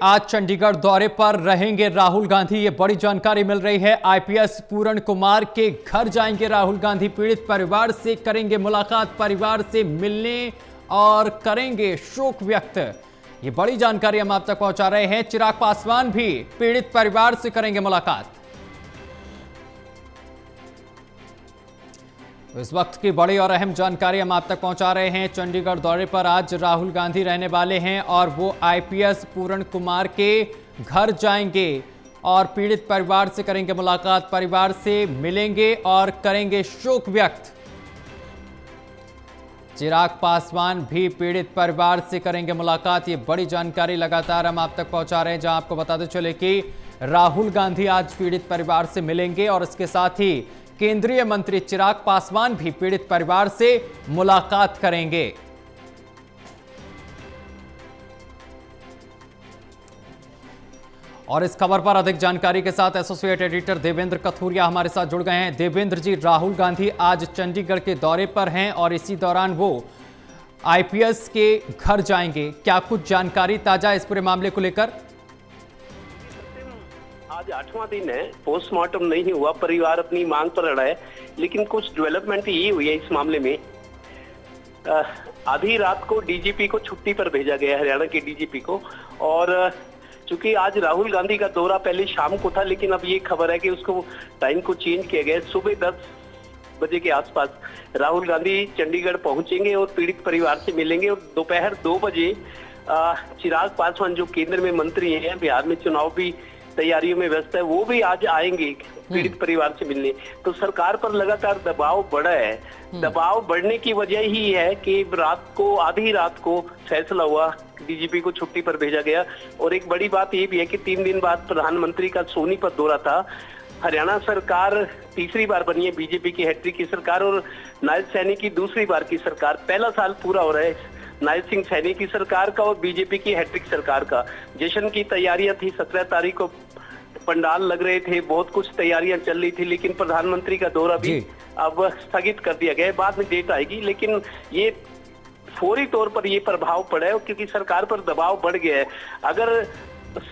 आज चंडीगढ़ दौरे पर रहेंगे राहुल गांधी। ये बड़ी जानकारी मिल रही है। आईपीएस पूरण कुमार के घर जाएंगे राहुल गांधी। पीड़ित परिवार से करेंगे मुलाकात, परिवार से मिलने और करेंगे शोक व्यक्त। ये बड़ी जानकारी हम आप तक पहुंचा रहे हैं। चिराग पासवान भी पीड़ित परिवार से करेंगे मुलाकात। तो इस वक्त की बड़ी और अहम जानकारी हम आप तक पहुंचा रहे हैं। चंडीगढ़ दौरे पर आज राहुल गांधी रहने वाले हैं और वो आईपीएस पूरण कुमार के घर जाएंगे और पीड़ित परिवार से करेंगे मुलाकात, परिवार से मिलेंगे और करेंगे शोक व्यक्त। चिराग पासवान भी पीड़ित परिवार से करेंगे मुलाकात। ये बड़ी जानकारी लगातार हम आप तक पहुंचा रहे हैं, जहां आपको बताते चले कि राहुल गांधी आज पीड़ित परिवार से मिलेंगे और इसके साथ ही केंद्रीय मंत्री चिराग पासवान भी पीड़ित परिवार से मुलाकात करेंगे। और इस खबर पर अधिक जानकारी के साथ एसोसिएट एडिटर देवेंद्र कथुरिया हमारे साथ जुड़ गए हैं। देवेंद्र जी, राहुल गांधी आज चंडीगढ़ के दौरे पर हैं और इसी दौरान वो आईपीएस के घर जाएंगे। क्या कुछ जानकारी ताजा इस पूरे मामले को लेकर? आज 8वां दिन है, पोस्टमार्टम नहीं हुआ, परिवार अपनी मांग पर अड़ा है। लेकिन कुछ डेवलपमेंट ये हुई है इस मामले में। आधी रात को डीजीपी को छुट्टी पर भेजा गया, हरियाणा के डीजीपी को। और चूंकि आज राहुल गांधी का दौरा पहले शाम को था, लेकिन अब ये खबर है कि उसको टाइम को चेंज किया गया। सुबह 10 बजे के आसपास राहुल गांधी चंडीगढ़ पहुंचेंगे और पीड़ित परिवार से मिलेंगे। और दोपहर 2 बजे चिराग पासवान जो केंद्र में मंत्री हैं, बिहार में चुनाव भी तैयारियों में व्यस्त है, वो भी आज आएंगे पीड़ित परिवार से मिलने। तो सरकार पर लगातार दबाव बढ़ा है। दबाव बढ़ने की वजह ही है कि आधी रात को फैसला हुआ, डीजीपी को छुट्टी पर भेजा गया। और एक बड़ी बात ये भी है कि 3 दिन बाद प्रधानमंत्री का सोनीपत दौरा था। हरियाणा सरकार तीसरी बार बनी है बीजेपी की हैट्रिक की सरकार और नायब सैनी की दूसरी बार की सरकार। पहला साल पूरा हो रहा है नायब सिंह सैनी की सरकार का और बीजेपी की हैट्रिक सरकार का। जश्न की तैयारियां थी, 17 तारीख को पंडाल लग रहे थे, बहुत कुछ तैयारियां चल रही थी। लेकिन प्रधानमंत्री का दौरा भी अब स्थगित कर दिया गया। बाद में डेट आएगी, लेकिन ये फौरी तौर पर ये प्रभाव पड़ा है क्योंकि सरकार पर दबाव बढ़ गया है। अगर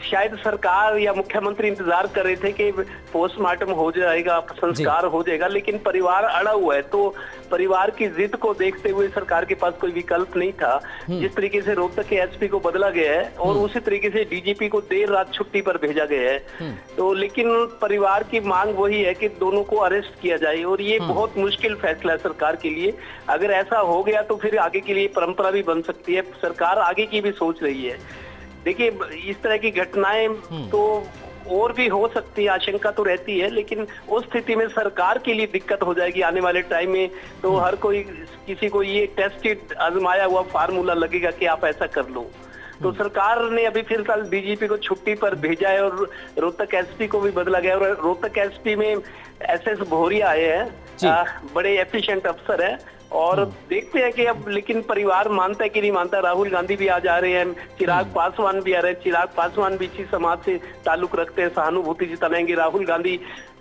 शायद सरकार या मुख्यमंत्री इंतजार कर रहे थे कि पोस्टमार्टम हो जाएगा, संस्कार हो जाएगा, लेकिन परिवार अड़ा हुआ है। तो परिवार की जिद को देखते हुए सरकार के पास कोई विकल्प नहीं था। जिस तरीके से रोहतक के एसपी को बदला गया है और उसी तरीके से डीजीपी को देर रात छुट्टी पर भेजा गया है। तो लेकिन परिवार की मांग वही है कि दोनों को अरेस्ट किया जाए और ये बहुत मुश्किल फैसला है सरकार के लिए। अगर ऐसा हो गया तो फिर आगे के लिए परंपरा भी बन सकती है। सरकार आगे की भी सोच रही है। देखिए, इस तरह की घटनाएं तो और भी हो सकती है, आशंका तो रहती है, लेकिन उस स्थिति में सरकार के लिए दिक्कत हो जाएगी आने वाले टाइम में। तो हर कोई किसी को ये टेस्टेड आजमाया हुआ फार्मूला लगेगा कि आप ऐसा कर लो। तो सरकार ने अभी फिलहाल डीजीपी को छुट्टी पर भेजा है और रोहतक एसपी को भी बदला गया। और रोहतक एसपी में एसएस भोरिया आए हैं, बड़े एफिशिएंट अफसर है। और देखते हैं कि अब लेकिन परिवार मानता है कि नहीं मानता। राहुल गांधी भी आज आ रहे हैं, चिराग पासवान भी आ रहे हैं। चिराग पासवान भी इसी समाज से ताल्लुक रखते हैं, सहानुभूति जताएंगे। राहुल गांधी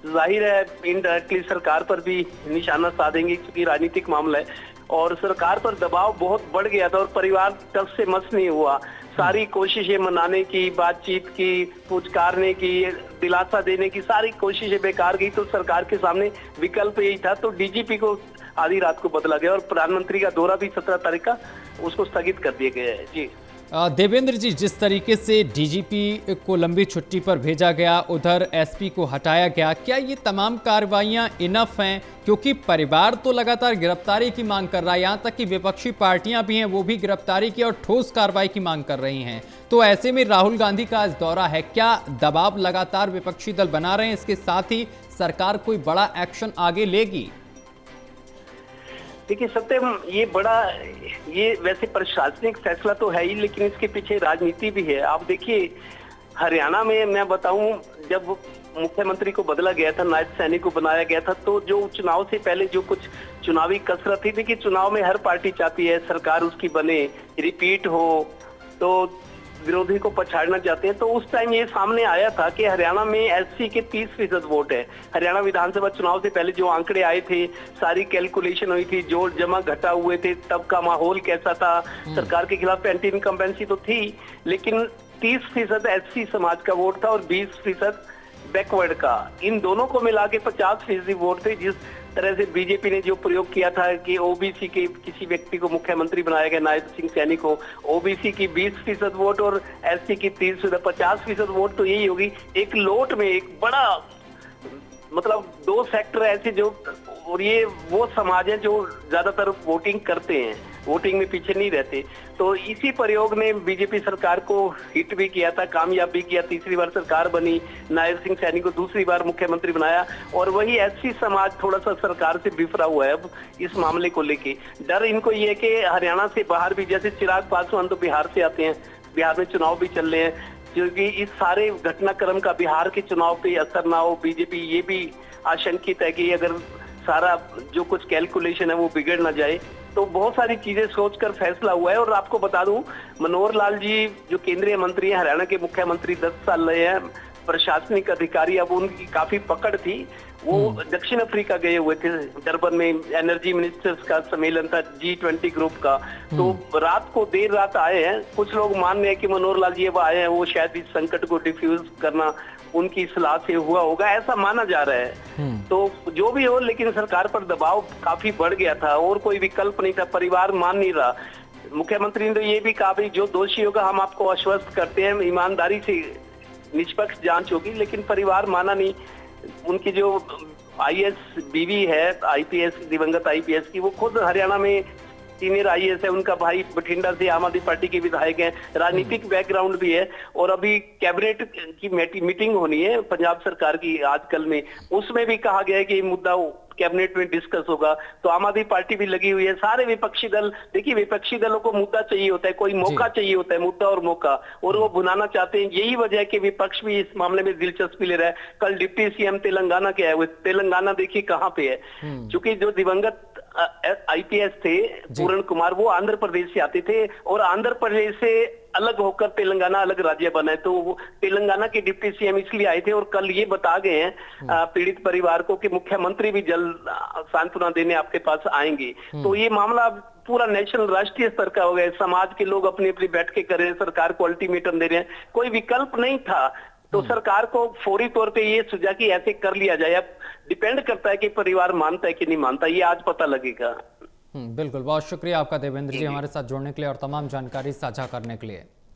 जाहिर है इनडायरेक्टली सरकार पर भी निशाना साधेंगे क्योंकि राजनीतिक मामला है। और सरकार पर दबाव बहुत बढ़ गया था और परिवार तब से मस नहीं हुआ। सारी कोशिशें मनाने की, बातचीत की, पुचकारने की, दिलासा देने की सारी कोशिशें बेकार गई। तो सरकार के सामने विकल्प यही था। तो डीजीपी को आधी रात को बदला गया और प्रधानमंत्री का दौरा भी 17 तारीख का उसको स्थगित कर दिया गया है। जी देवेंद्र जी, जिस तरीके से डीजीपी को लंबी छुट्टी पर भेजा गया, उधर एसपी को हटाया गया, क्या ये तमाम कार्रवाइयां इनफ हैं? क्योंकि परिवार तो लगातार गिरफ्तारी की मांग कर रहा है, यहाँ तक कि विपक्षी पार्टियां भी हैं, वो भी गिरफ्तारी की और ठोस कार्रवाई की मांग कर रही हैं। तो ऐसे में राहुल गांधी का आज दौरा है, क्या दबाव लगातार विपक्षी दल बना रहे हैं? इसके साथ ही सरकार कोई बड़ा एक्शन आगे लेगी? देखिए सत्यम, ये वैसे प्रशासनिक फैसला तो है ही, लेकिन इसके पीछे राजनीति भी है। आप देखिए, हरियाणा में मैं बताऊं, जब मुख्यमंत्री को बदला गया था, नायब सैनी को बनाया गया था, तो जो चुनाव से पहले जो कुछ चुनावी कसरत थी, देखिए चुनाव में हर पार्टी चाहती है सरकार उसकी बने, रिपीट हो, तो विरोधी को पछाड़ना चाहते हैं। तो उस टाइम ये सामने आया था कि हरियाणा में एससी के 30% वोट है। हरियाणा विधानसभा चुनाव से पहले जो आंकड़े आए थे, सारी कैलकुलेशन हुई थी, जोड़ जमा घटा हुए थे, तब का माहौल कैसा था, सरकार के खिलाफ एंटी इनकम्बेंसी तो थी, लेकिन 30% एससी समाज का वोट था और 20% बैकवर्ड का। इन दोनों को मिला के 50% वोट थे। जिस तरह से बीजेपी ने जो प्रयोग किया था कि ओबीसी के किसी व्यक्ति को मुख्यमंत्री बनाया गया, नायब सिंह सैनी को, ओबीसी की 20% वोट और एससी की 50% वोट, तो यही होगी। एक लोट में एक बड़ा मतलब दो सेक्टर ऐसे जो, और ये वो समाज है जो ज्यादातर वोटिंग करते हैं, वोटिंग में पीछे नहीं रहते। तो इसी प्रयोग ने बीजेपी सरकार को हिट भी किया था, कामयाब भी किया। तीसरी बार सरकार बनी, नायब सिंह सैनी को दूसरी बार मुख्यमंत्री बनाया। और वही एससी समाज थोड़ा सा सरकार से बिफरा हुआ है अब इस मामले को लेके। डर इनको ये है कि हरियाणा से बाहर भी, जैसे चिराग पासवान तो बिहार से आते हैं, बिहार में चुनाव भी चल रहे हैं, क्योंकि इस सारे घटनाक्रम का बिहार के चुनाव पे असर ना हो। बीजेपी ये भी आशंकित है कि अगर सारा जो कुछ कैलकुलेशन है वो बिगड़ ना जाए। तो बहुत सारी चीजें सोचकर फैसला हुआ है। और आपको बता दूं, मनोहर लाल जी जो केंद्रीय मंत्री हैं, हरियाणा के मुख्यमंत्री 10 साल रहे हैं, प्रशासनिक अधिकारी, अब उनकी काफी पकड़ थी। वो दक्षिण अफ्रीका गए हुए थे, डरबन में एनर्जी मिनिस्टर्स का सम्मेलन था G20 ग्रुप का। तो रात को देर रात आए हैं। कुछ लोग मान रहे हैं कि मनोहर लाल जी अब आए हैं, वो शायद इस संकट को डिफ्यूज करना उनकी सलाह से हुआ होगा, ऐसा माना जा रहा है। तो जो भी हो, लेकिन सरकार पर दबाव काफी बढ़ गया था और कोई विकल्प नहीं था, परिवार मान नहीं रहा। मुख्यमंत्री ने तो ये भी कहा भाई जो दोषी होगा हम आपको आश्वस्त करते हैं, ईमानदारी से निष्पक्ष जांच होगी, लेकिन परिवार माना नहीं। उनकी जो आईएएस बीवी है, आईपीएस, दिवंगत आईपीएस की, वो खुद हरियाणा में सीनियर आईएएस है। उनका भाई बठिंडा से आम आदमी पार्टी के विधायक हैं, राजनीतिक बैकग्राउंड भी है। और अभी कैबिनेट की मीटिंग होनी है पंजाब सरकार की आजकल में, उसमें भी कहा गया है कि ये मुद्दा कैबिनेट में डिस्कस होगा। तो आम आदमी पार्टी भी लगी हुई है, सारे विपक्षी दल। देखिए, विपक्षी दलों को मुद्दा चाहिए होता है, कोई मौका चाहिए होता है, मुद्दा और मौका, और वो भुनाना चाहते हैं। यही वजह है कि विपक्ष भी इस मामले में दिलचस्पी ले रहा है। कल डिप्टी सीएम तेलंगाना के आए हुए, तेलंगाना देखिए कहाँ पे है, क्योंकि जो दिवंगत आईपीएस थे पूर्ण कुमार, वो आंध्र प्रदेश से आते थे और आंध्र प्रदेश से अलग होकर तेलंगाना अलग राज्य बना है। तो तेलंगाना के डिप्टी सीएम इसलिए आए थे और कल ये बता गए हैं पीड़ित परिवार को कि मुख्यमंत्री भी जल्द सांत्वना देने आपके पास आएंगे। तो ये मामला पूरा नेशनल, राष्ट्रीय स्तर का हो गया। समाज के लोग अपनी अपनी बैठ के कर रहे हैं, सरकार को अल्टीमेटम दे रहे हैं, कोई विकल्प नहीं था। तो सरकार को फौरी तौर पे ये सुझा कि ऐसे कर लिया जाए। अब डिपेंड करता है कि परिवार मानता है कि नहीं मानता, ये आज पता लगेगा। बिल्कुल, बहुत शुक्रिया आपका देवेंद्र जी हमारे साथ जुड़ने के लिए और तमाम जानकारी साझा करने के लिए।